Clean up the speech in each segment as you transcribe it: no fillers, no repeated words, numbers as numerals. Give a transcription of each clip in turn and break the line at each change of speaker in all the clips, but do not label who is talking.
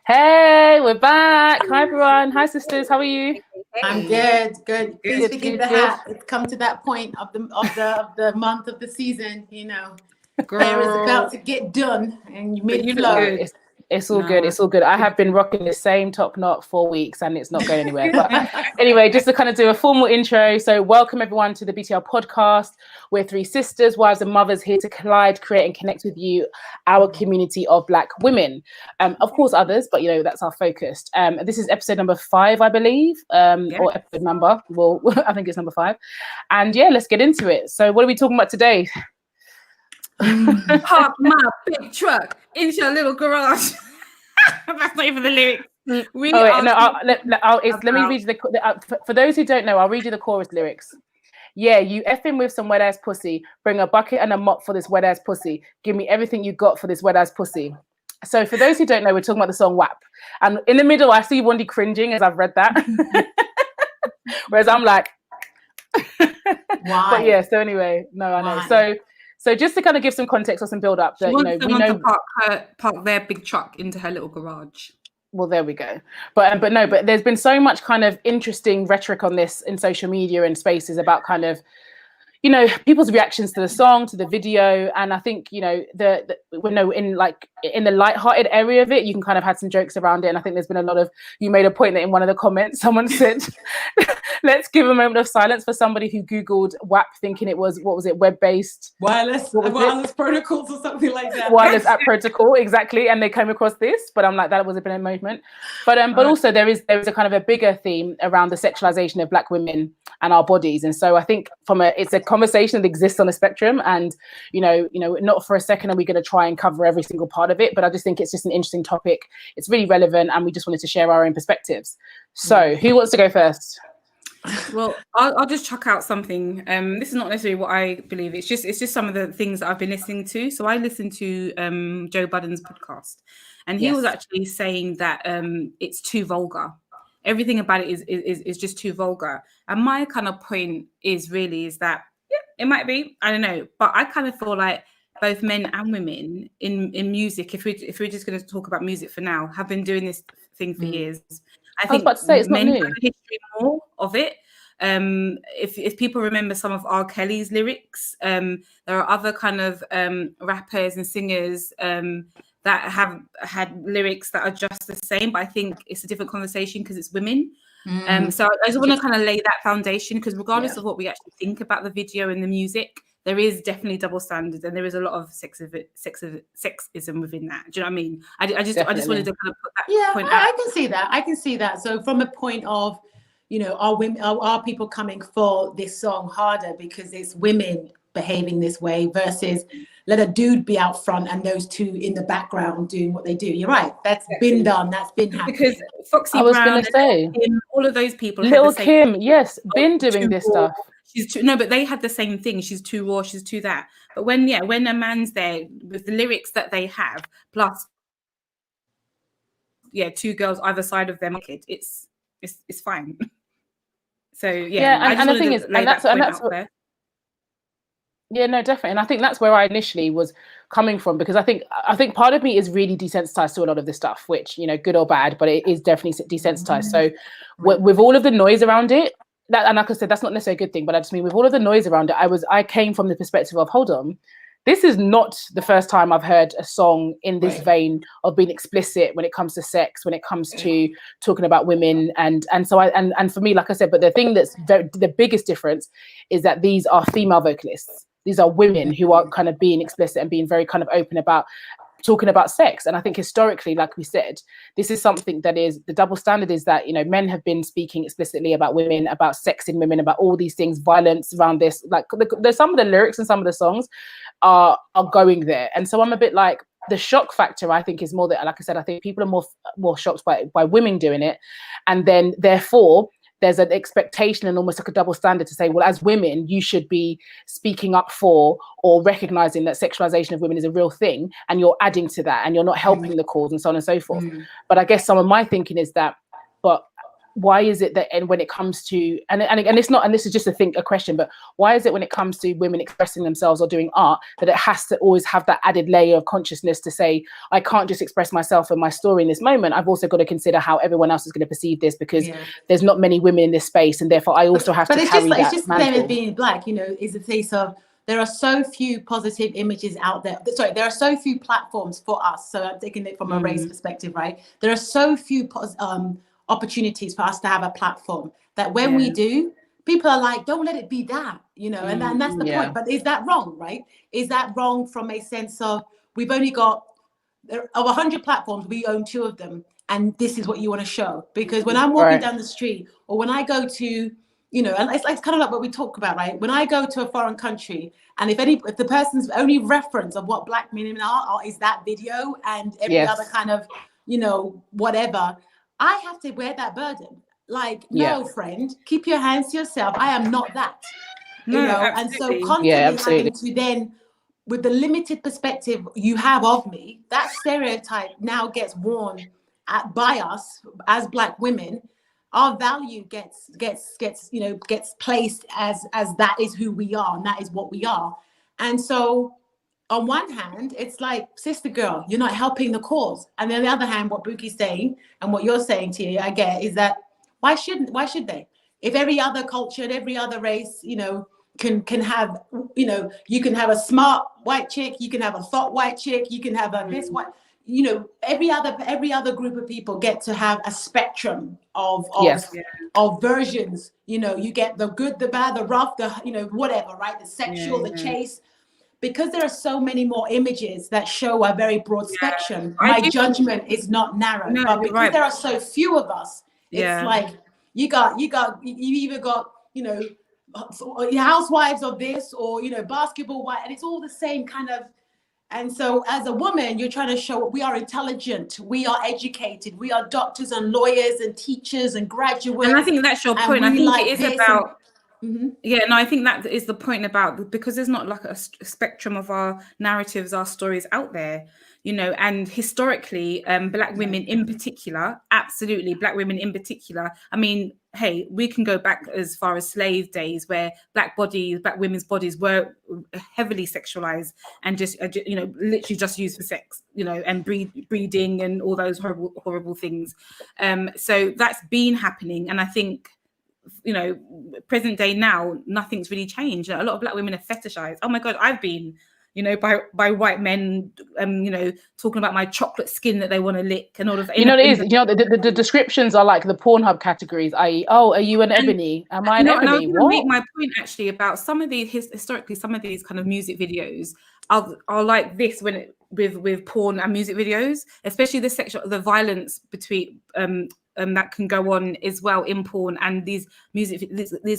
Hey, we're back. Hi everyone. Hi sisters. How are you?
I'm good. Please forgive the hat. It's come to that point of the month of the season. You know, hair is about to get done, and you made it flow.
It's all good. It's all good. I have been rocking the same top knot for weeks and it's not going anywhere. But anyway, just to kind of do a formal intro. So welcome everyone to the BTL Podcast. We're three sisters, wives and mothers here to collide, create and connect with you, our community of Black women. Of course others, but you know, that's our focus. This is episode number 5, I believe, or episode number. Well, I think it's number 5. And yeah, let's get into it. So what are we talking about today?
Park my big truck into your little garage. That's not even the lyrics.
Let me read you for those who don't know, I'll read you the chorus lyrics. Yeah, you effing with some wet ass pussy. Bring a bucket and a mop for this wet ass pussy. Give me everything you got for this wet ass pussy. So for those who don't know, we're talking about the song WAP. And in the middle, I see Wendy cringing as I've read that. Whereas I'm like,
why?
But yeah, so anyway, no, I know.
Why?
So just to kind of give some context or some build up, that
we know to park their big truck into her little garage.
Well, there we go. But there's been so much kind of interesting rhetoric on this in social media and spaces about kind of, you know, people's reactions to the song, to the video, and I think, you know, in the lighthearted area of it, you can kind of had some jokes around it, and I think there's been a lot of. You made a point that in one of the comments, someone said, "Let's give a moment of silence for somebody who Googled WAP thinking it was web-based
wireless protocols or something like that."
Wireless app protocol, exactly, and they came across this, but I'm like, that was a bit of a moment. But also there is a kind of a bigger theme around the sexualization of Black women and our bodies, and so I think it's a conversation that exists on the spectrum, and you know, not for a second are we going to try and cover every single part of it, but I just think it's just an interesting topic. It's really relevant, and we just wanted to share our own perspectives. So, who wants to go first?
Well, I'll just chuck out something. This is not necessarily what I believe. It's just some of the things that I've been listening to. So I listened to Joe Budden's podcast, and he was actually saying that it's too vulgar. Everything about it is just too vulgar. And my kind of point is that it might be, I don't know, but I kind of feel like both men and women in music, if we're just going to talk about music for now, have been doing this thing for years. I think
was about to say, it's
men
not new.
have history more of it. If people remember some of R. Kelly's lyrics, there are other kind of rappers and singers that have had lyrics that are just the same, but I think it's a different conversation because it's women. So I just want to kind of lay that foundation, because regardless of what we actually think about the video and the music, there is definitely double standards, and there is a lot of sexism within that. Do you know what I mean? I just wanted to kind of put that point out.
I can see that. So from a point of, you know, are people coming for this song harder because it's women behaving this way versus let a dude be out front and those two in the background doing what they do? You're right. That's been done. That's been happening.
Because Foxy Brown, all of those people,
Lil Kim, been doing this stuff.
But they had the same thing. She's too raw. She's too that. But when a man's there with the lyrics that they have, plus two girls either side of them, it's fine. So
and the thing is, and that's there. Yeah, no, definitely. And I think that's where I initially was coming from, because I think part of me is really desensitized to a lot of this stuff, which, you know, good or bad, but it is definitely desensitized. So with all of the noise around it, and like I said, that's not necessarily a good thing, but I just mean with all of the noise around it, I came from the perspective of, hold on, this is not the first time I've heard a song in this vein of being explicit when it comes to sex, when it comes to talking about women, and so for me, like I said, but the thing that's the biggest difference is that these are female vocalists. These are women who are kind of being explicit and being very kind of open about talking about sex. And I think historically, like we said, this is something that is the double standard, is that, you know, men have been speaking explicitly about women, about sex in women, about all these things, violence around this. Like there's some of the lyrics and some of the songs are going there. And so I'm a bit like, the shock factor, I think, is more that, like I said, I think people are more shocked by women doing it. And then therefore, there's an expectation and almost like a double standard to say, well, as women, you should be speaking up for or recognizing that sexualization of women is a real thing, and you're adding to that and you're not helping the cause and so on and so forth. But I guess some of my thinking is that, but why is it that, and when it comes to, and it's not, and this is just a question, but why is it when it comes to women expressing themselves or doing art, that it has to always have that added layer of consciousness to say, I can't just express myself and my story in this moment, I've also got to consider how everyone else is going to perceive this, because there's not many women in this space, and therefore I also have to carry that.
It's just the same as being black, you know, is a case of, there are so few positive images out there. Sorry, there are so few platforms for us. So I'm taking it from a race perspective, right? There are so few opportunities for us to have a platform that when we do, people are like, don't let it be that, you know, and that's the point. But is that wrong, right? Is that wrong from a sense of, we've only got, of 100 platforms, we own 2 of them, and this is what you want to show? Because when I'm walking down the street, or when I go to, you know, and it's kind of like what we talk about, right? When I go to a foreign country, and if the person's only reference of what black women are is that video and every other kind of, you know, whatever, I have to wear that burden. Like, no, friend, keep your hands to yourself. I am not that, you know? Absolutely. And so constantly having to then, with the limited perspective you have of me, that stereotype now gets worn by us as black women. Our value gets you know, gets placed as that is who we are, and that is what we are. And so on one hand, it's like, sister girl, you're not helping the cause. And then on the other hand, what Buki's saying and what you're saying, Tia, I get, is that why should they? If every other culture and every other race, you know, can have, you know, you can have a smart white chick, you can have a thought white chick, you can have a this white, you know, every other group of people get to have a spectrum of versions. You know, you get the good, the bad, the rough, the, you know, whatever, right? The sexual, the chase. Because there are so many more images that show a very broad spectrum, my judgment is not narrow. But because there are so few of us, it's like you either got, you know, housewives of this, or, you know, basketball wife, and it's all the same kind of. And so as a woman, you're trying to show we are intelligent, we are educated, we are doctors and lawyers and teachers and graduates.
And I think that's your point. I think it is about, I think that is the point about, because there's not like a spectrum of our narratives, our stories out there, you know, and historically, black women in particular, absolutely, black women in particular. I mean, hey, we can go back as far as slave days, where black women's bodies were heavily sexualized and just, you know, literally just used for sex, you know, and breeding and all those horrible things. So that's been happening. And I think, you know, present day now, nothing's really changed. A lot of black women are fetishized. Oh my God, I've been, you know, by white men, you know, talking about my chocolate skin that they want to lick and all of that. You know, it is. You know, the descriptions are like the Pornhub categories, i.e., oh, are you an ebony? Am I an ebony? I was going to make my point actually about some of these historically, some of these kind of music videos are like this when with porn and music videos, especially the violence between that can go on as well in porn, and these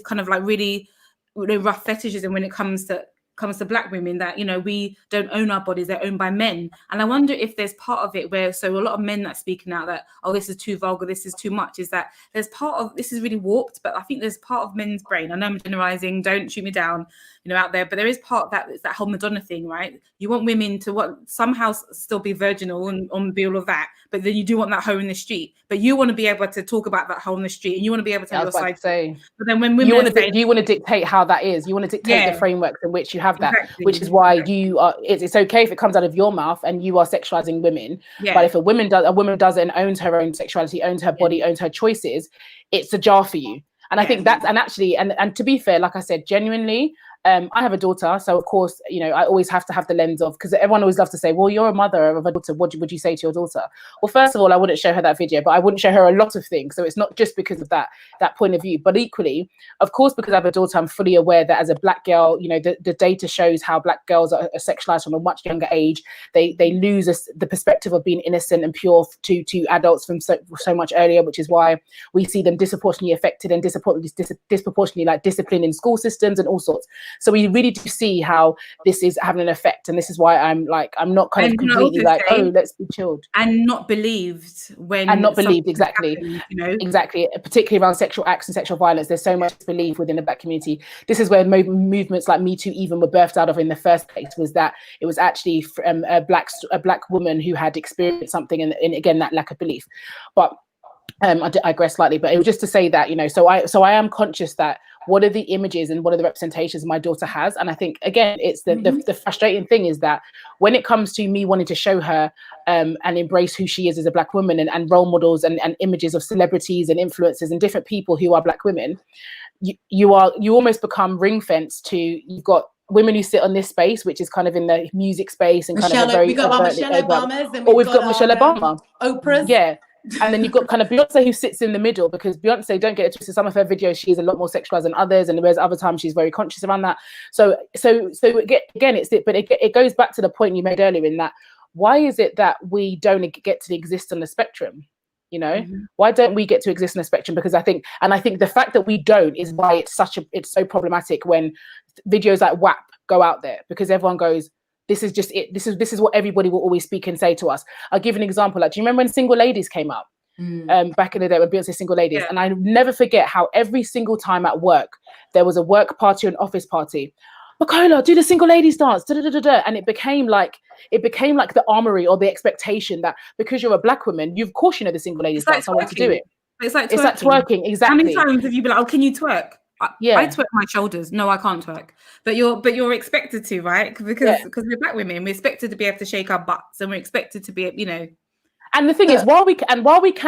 kind of like really rough fetishes. And when it comes to black women, that, you know, we don't own our bodies, they're owned by men. And I wonder if there's part of it where, so a lot of men that's speaking out that, oh, this is too vulgar, this is too much, is that there's part of, this is really warped, but I think there's part of men's brain, I know I'm generalizing, don't shoot me down, you know, out there, but there is part that it's that whole Madonna thing, right? You want women to somehow still be virginal and be all of that, but then you do want that hoe in the street, but you want to be able to talk about that hoe in the street, and you want to be able to tell your side. But then when women you want to dictate how that is, you want to dictate the frameworks in which you have that, which is why you are. It's okay if it comes out of your mouth and you are sexualizing women. But if a woman does it and owns her own sexuality, owns her body, owns her choices, it's a jar for you. And I think that's, and actually, and to be fair, like I said, genuinely, I have a daughter, so of course, you know, I always have to have the lens of, because everyone always loves to say, well, you're a mother of a daughter, what would you say to your daughter? Well, first of all, I wouldn't show her that video, but I wouldn't show her a lot of things. So it's not just because of that point of view, but equally, of course, because I have a daughter, I'm fully aware that as a black girl, you know, the data shows how black girls are sexualized from a much younger age. They lose the perspective of being innocent and pure to adults from so much earlier, which is why we see them disproportionately affected and disproportionately like disciplined in school systems and all sorts. So we really do see how this is having an effect, and this is why I'm not kind of completely like, oh, let's be chilled. And not believed
exactly.
Happens, you know?
Exactly, particularly around sexual acts and sexual violence. There's so much belief within the black community. This is where movements like Me Too even were birthed out of in the first place, was that it was actually a black woman who had experienced something, and again, that lack of belief. But I digress slightly, but it was just to say that, you know, so I am conscious that what are the images and what are the representations my daughter has. And I think, again, it's the frustrating thing is that when it comes to me wanting to show her and embrace who she is as a Black woman, and role models and images of celebrities and influencers and different people who are Black women, you almost become ring fenced to, you've got women who sit on this space, which is kind of in the music space and kind of a very,
we've got our Michelle Obamas, and
we've got Michelle Obama,
Oprah's.
Yeah. And then you've got kind of Beyonce, who sits in the middle, because Beyonce, don't get it twisted, some of her videos, she's a lot more sexualized than others, and whereas other times she's very conscious around that. So again, it goes back to the point you made earlier, in that, why is it that we don't get to exist on the spectrum? You know, why don't we get to exist on the spectrum? Because I think the fact that we don't is why it's so problematic when videos like WAP go out there, because everyone goes, this is just it. This is what everybody will always speak and say to us. I'll give an example. Like, do you remember when Single Ladies came up back in the day, when Beyonce Single Ladies? Yeah. And I never forget how every single time at work there was a work party or an office party. Makola, do the Single Ladies dance, and it became like the armory, or the expectation that because you're a Black woman, of course you know the Single Ladies dance. I want to do it.
It's like twerking.
Exactly.
How many times have you been like, oh, can you twerk? I twerk my shoulders. No, I can't twerk. But you're expected to, right? Because we're Black women, we're expected to be able to shake our butts, and we're expected to be, you know.
And the thing is, while we can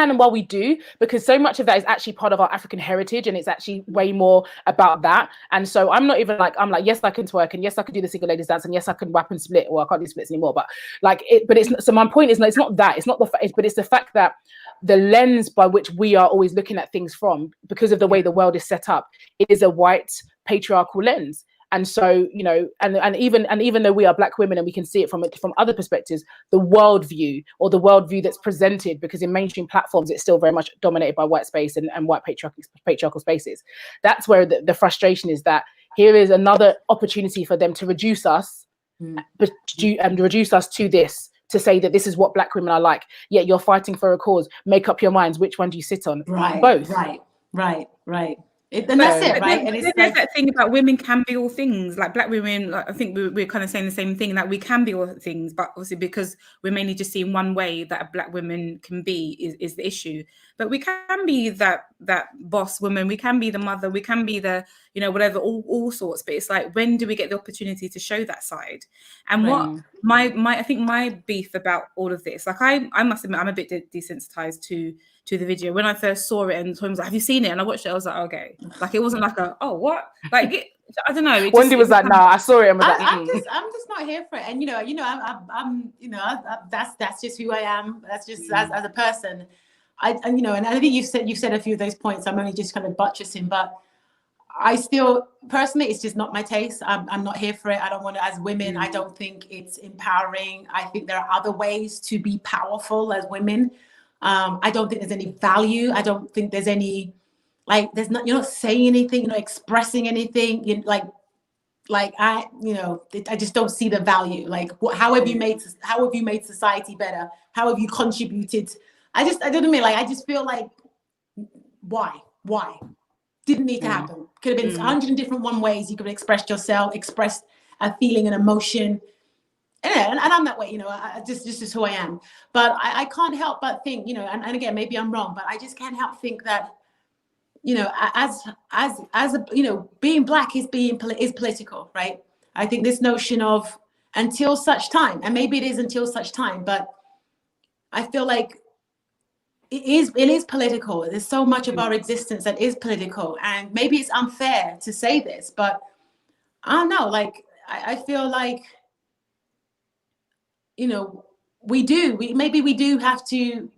and while we do, because so much of that is actually part of our African heritage, and it's actually way more about that. And so I'm not even like, I'm like, yes, I can twerk, and yes, I can do the Single Ladies dance, and yes, I can WAP and split. Well, I can't do splits anymore, but like it. But it's so my point is, it's not that. It's not but it's the fact that the lens by which we are always looking at things from, because of the way the world is set up, it is a white patriarchal lens. And so, you know, and even though we are Black women and we can see it from other perspectives, the worldview, or the worldview that's presented, because in mainstream platforms it's still very much dominated by white space and white patriarchal spaces. That's where the frustration is, that here is another opportunity for them to reduce us, reduce us to this, to say that this is what Black women are like. Yet you're fighting for a cause. Make up your minds. Which one do you sit on?
Right.
Both.
Right. And that's it, right? And
it's there's that thing about women can be all things. Like Black women, like, I think we're kind of saying the same thing, that we can be all things, but obviously because we're mainly just seeing one way that a Black woman can be is the issue. But we can be that boss woman, we can be the mother, we can be the, you know, whatever, all sorts. But it's like, when do we get the opportunity to show that side? And what I think my beef about all of this, like I must admit, I'm a bit desensitized to the video. When I first saw it and someone was like, have you seen it? And I watched it, I was like, okay. Like, it wasn't like oh, what? Like, I don't know.
Wendy was like, nah, I saw it and was like,
I'm just not here for it. And I'm that's just who I am. That's just as a person. And I think you've said a few of those points. I'm only just kind of buttressing, but I still personally, it's just not my taste. I'm not here for it. I don't want to. As women, I don't think it's empowering. I think there are other ways to be powerful as women. I don't think there's any value. I don't think there's any, like, you're not saying anything, you're not expressing anything. I just don't see the value. Like, how have you made society better? How have you contributed? I don't mean, like, I just feel like, why? Didn't need to happen. Could have been 100 different ways you could have expressed yourself, expressed a feeling and emotion. And I'm that way, this is who I am. But I can't help but think, and again, maybe I'm wrong, but I just can't help think that, being Black is political, right? I think this notion of until such time, and maybe it is until such time, but I feel like it is political. There's so much of our existence that is political, and maybe it's unfair to say this, but I don't know, like, I feel like, we do have to,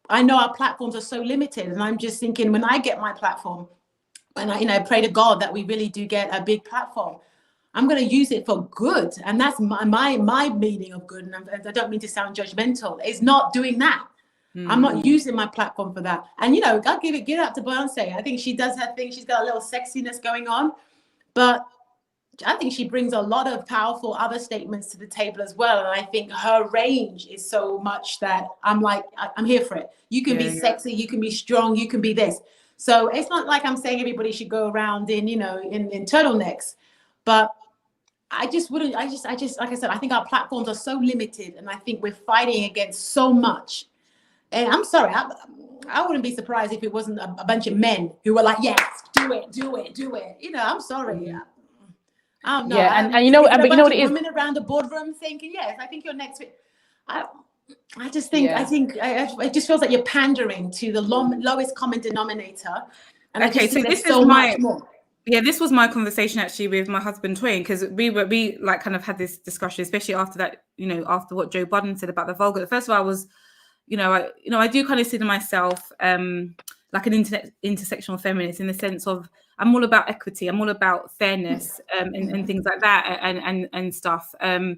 I know our platforms are so limited, and I'm just thinking, when I get my platform, and I pray to God that we really do get a big platform, I'm going to use it for good. And that's my meaning of good. And I don't mean to sound judgmental. It's not doing that. I'm not using my platform for that. And, I'll give it up to Beyonce. I think she does her thing. She's got a little sexiness going on, but I think she brings a lot of powerful other statements to the table as well. And I think her range is so much that I'm like, I'm here for it. You can be sexy, you can be strong, you can be this. So it's not like I'm saying everybody should go around in turtlenecks, but I just like I said, I think our platforms are so limited, and I think we're fighting against so much. And I'm sorry, I wouldn't be surprised if it wasn't a bunch of men who were like, yes, do it. You know, I'm sorry. I don't know.
Yeah, and you know, but you know what it is.
Women around the boardroom thinking, yes, I think you're next. I just think, it just feels like you're pandering to the lowest common denominator. And
okay, so this is much more. Yeah, this was my conversation actually with my husband Toyin, because we like kind of had this discussion, especially after that, you know, after what Joe Budden said about the vulgar. First of all, I was, I do kind of see myself like an intersectional feminist, in the sense of I'm all about equity, I'm all about fairness, and things like that, and stuff. And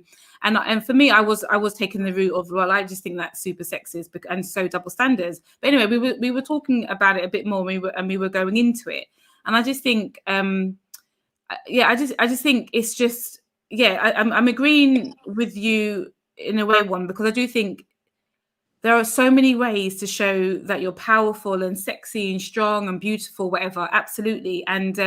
for me, I was taking the route of, well, I just think that's super sexist and so double standards. But anyway, we were talking about it a bit more, and we were going into it. And I just think, I just think it's just, I'm agreeing with you in a way, because I do think there are so many ways to show that you're powerful and sexy and strong and beautiful, whatever. Absolutely. And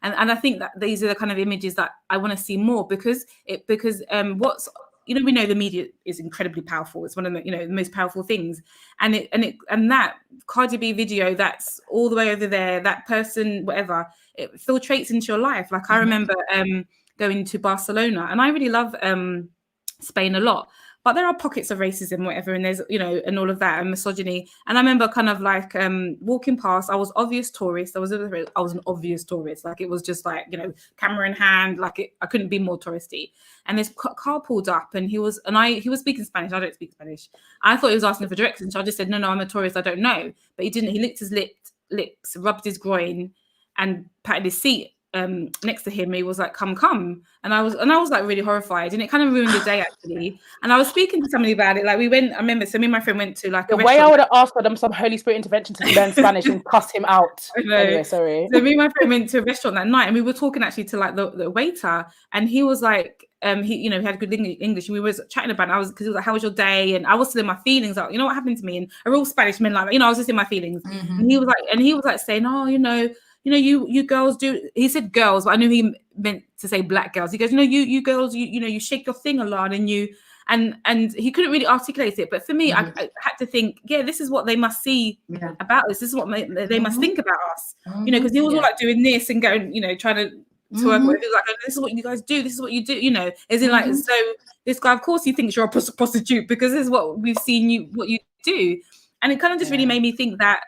I think that these are the kind of images that I want to see more, because what's, we know the media is incredibly powerful. It's one of the, the most powerful things. And that Cardi B video, that's all the way over there, that person, whatever, it filtrates into your life. Like I remember going to Barcelona, and I really love Spain a lot. But there are pockets of racism, whatever, and there's, and all of that, and misogyny. And I remember kind of like walking past, I was obvious tourist. I was an obvious tourist. Like it was just like, camera in hand, like I couldn't be more touristy. And this car pulled up, and he was speaking Spanish. I don't speak Spanish. I thought he was asking for directions. So I just said, no, I'm a tourist. I don't know. But he didn't. He licked his lips, rubbed his groin, and patted his seat next to him. He was like, come, and I was like really horrified, and it kind of ruined the day actually. And I was speaking to somebody about it, like I remember, so me and my friend went to like
the way I would have asked for them some Holy Spirit intervention to learn Spanish and cuss him out. Anyway, sorry.
So me and my friend went to a restaurant that night, and we were talking actually to like the waiter, and he was like, he had good English, and we were chatting about it. Because he was like, how was your day? And I was still in my feelings, like, what happened to me? And a real Spanish man, like, I was just in my feelings. And he was like saying, oh, you girls do. He said girls, but I knew he meant to say black girls. He goes, you girls, you shake your thing a lot, and and he couldn't really articulate it. But for me, I had to think, this is what they must see about us. This is what they must think about us. Because he was all like doing this and going, trying to work with it, like, this is what you guys do. This is what you do. Is it like, so this guy, of course, he thinks you're a prostitute, because this is what we've seen what you do. And it kind of just really made me think that.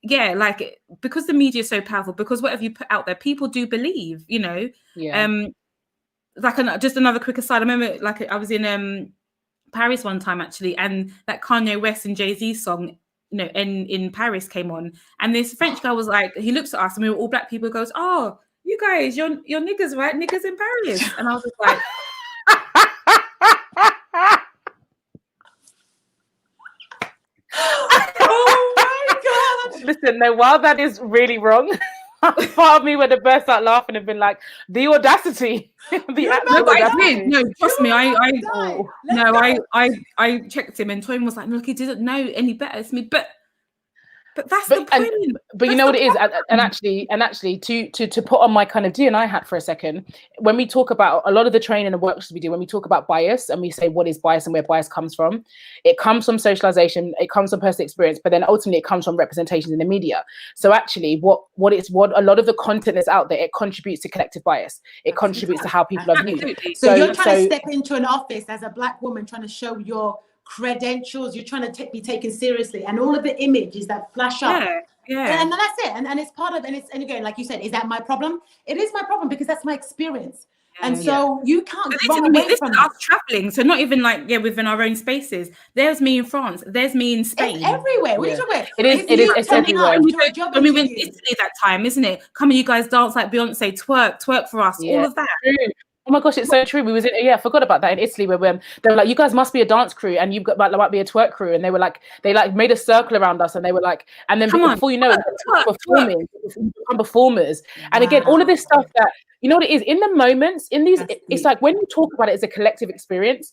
Like because the media is so powerful, because whatever you put out there, people do believe, like just another quick aside. I remember like I was in Paris one time actually, and that Kanye West and Jay-Z song, in Paris came on, and this French guy was like, he looks at us, and we were all black people, goes, oh, you guys, you're niggas, right? Niggas in Paris. And I was just like,
listen, no, while that is really wrong, part of me would have burst out laughing and been like, the audacity.
Audacity. No, trust me, I checked him, and Toyin was like, look, he didn't know any better. It's me, but that's the point.
But you know what it is, and actually, to put on my kind of D&I hat for a second, when we talk about a lot of the training and workshops we do, when we talk about bias and we say what is bias and where bias comes from, it comes from socialization, it comes from personal experience, but then ultimately it comes from representations in the media. So actually, what a lot of the content that's out there, it contributes to collective bias. It contributes to how people are viewed.
So you're trying to step into an office as a black woman, trying to show your credentials, you're trying to be taken seriously, and all of the images that flash up, and that's it, and it's part of, and again, like you said, is that my problem? It is my problem, because that's my experience, and so you can't run away from
us traveling. So not even like within our own spaces. There's me in France, there's me in Spain.
It's everywhere. What are you talking about?
It's everywhere.
When we went to Italy that time, isn't it? Come on, you guys dance like Beyonce, twerk for us, all of that.
Oh my gosh, it's so true. We was I forgot about that in Italy, where they were like, you guys must be a dance crew, and you've got like might be a twerk crew, and they were like, they like made a circle around us, and they were like, and then before you know it, become performers. And again, all of this stuff that, you know what it is, in the moments, in these, it's like when you talk about it as a collective experience,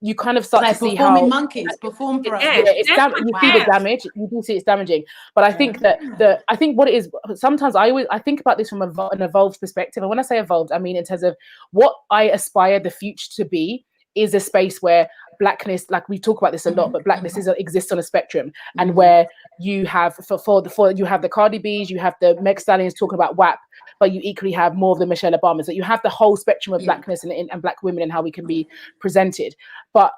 you kind of start to see how
monkeys perform for us.
You see the damage. You do see it's damaging. But I think that I think what it is, sometimes I think about this from an evolved perspective. And when I say evolved, I mean in terms of what I aspire the future to be, is a space where blackness, like we talk about this a lot, but blackness exists on a spectrum, and where you have you have the Cardi B's, you have the Meg Stallions talking about WAP, but you equally have more of the Michelle Obamas. That you have the whole spectrum of blackness and black women and how we can be presented. But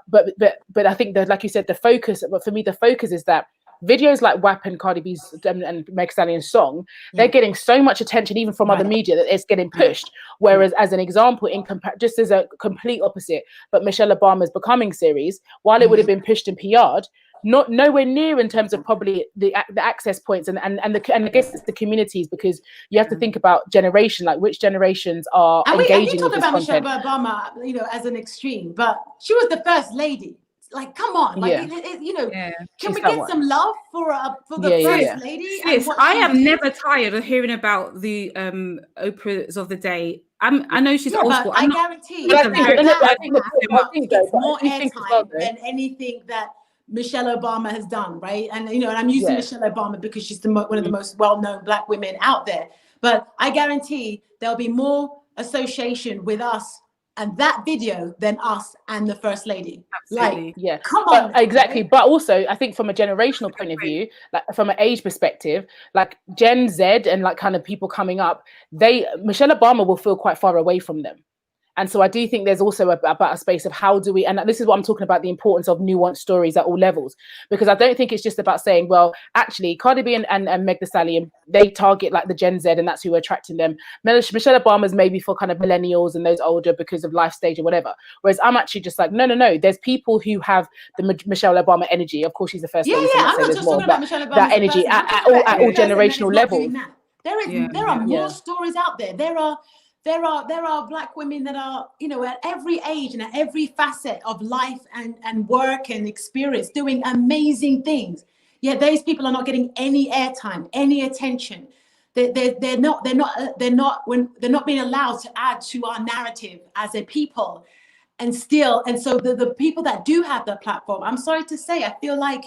I think that, like you said, the focus. But for me, the focus is that videos like WAP and Cardi B's and Meg Stallion's song, they're getting so much attention even from other media that it's getting pushed. Whereas, as an example, just as a complete opposite, but Michelle Obama's Becoming series, while it would have been pushed and PR'd, nowhere near in terms of probably the access points and I guess it's the communities, because you have to think about generation, like which generations are engaging with this content.
Michelle Obama, you know, as an extreme, but she was the first lady. Like, come on, like, you know, can we get some love for the first lady?
Yes, I am never tired of hearing about the Oprahs of the day. I know she's old school.
I guarantee it's more airtime than anything that Michelle Obama has done, right? And you know, and I'm using Michelle Obama because she's one of the most well-known black women out there. But I guarantee there'll be more association with us and that video than us and the first lady.
Absolutely.
Like, come on.
Exactly. But also, I think from a generational point of view, like from an age perspective, like Gen Z and like kind of people coming up, Michelle Obama will feel quite far away from them. And so I do think there's also about a space of how do we, and this is what I'm talking about, the importance of nuanced stories at all levels, because I don't think it's just about saying, well, actually Cardi B and Meg Thee Stallion, they target like the Gen Z and that's who are attracting them. Michelle Obama's maybe for kind of millennials and those older because of life stage or whatever. Whereas I'm actually just like, no, there's people who have the Michelle Obama energy. Of course, she's the first lady, so
I'm not just talking about Michelle Obama.
That energy at all generational levels.
There are more stories out there. There are black women that are, you know, at every age and at every facet of life and work and experience doing amazing things. Yet these people are not getting any airtime, any attention. They're not being allowed to add to our narrative as a people. And so the people that do have the platform, I'm sorry to say, I feel like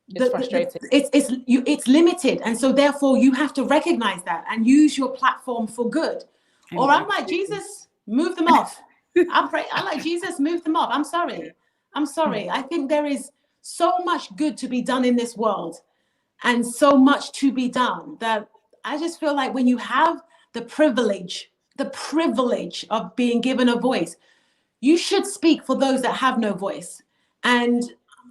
it's frustrating.
It's limited, and so therefore you have to recognize that and use your platform for good. Or I'm like, Jesus, move them off. I'm like, Jesus, move them off. I'm sorry. I think there is so much good to be done in this world and so much to be done that I just feel like when you have the privilege of being given a voice, you should speak for those that have no voice. And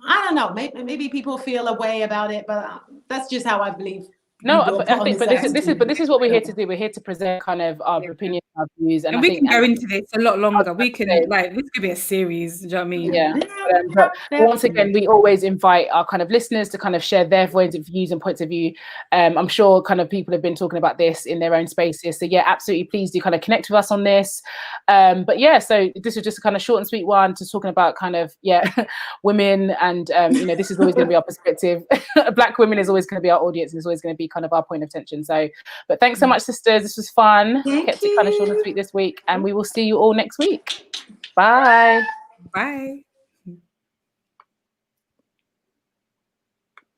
I don't know, maybe people feel a way about it, but that's just how I believe.
No, but I think, this is what we're here to do. We're here to present kind of our opinions, our views,
and we can go into this a lot longer. We can this could be a series. Do you know what I mean?
Yeah. But once again, we always invite our kind of listeners to kind of share their views and points of view. I'm sure kind of people have been talking about this in their own spaces. So yeah, absolutely, please do kind of connect with us on this. But yeah, so this is just a kind of short and sweet one, just talking about kind of women, and you know, this is always going to be our perspective. Black women is always going to be our audience, and it's always going to be kind of our point of tension. So, but thanks so much, sisters. This was fun. Kept it kind of short and sweet this week, and we will see you all next week. Bye.
Bye.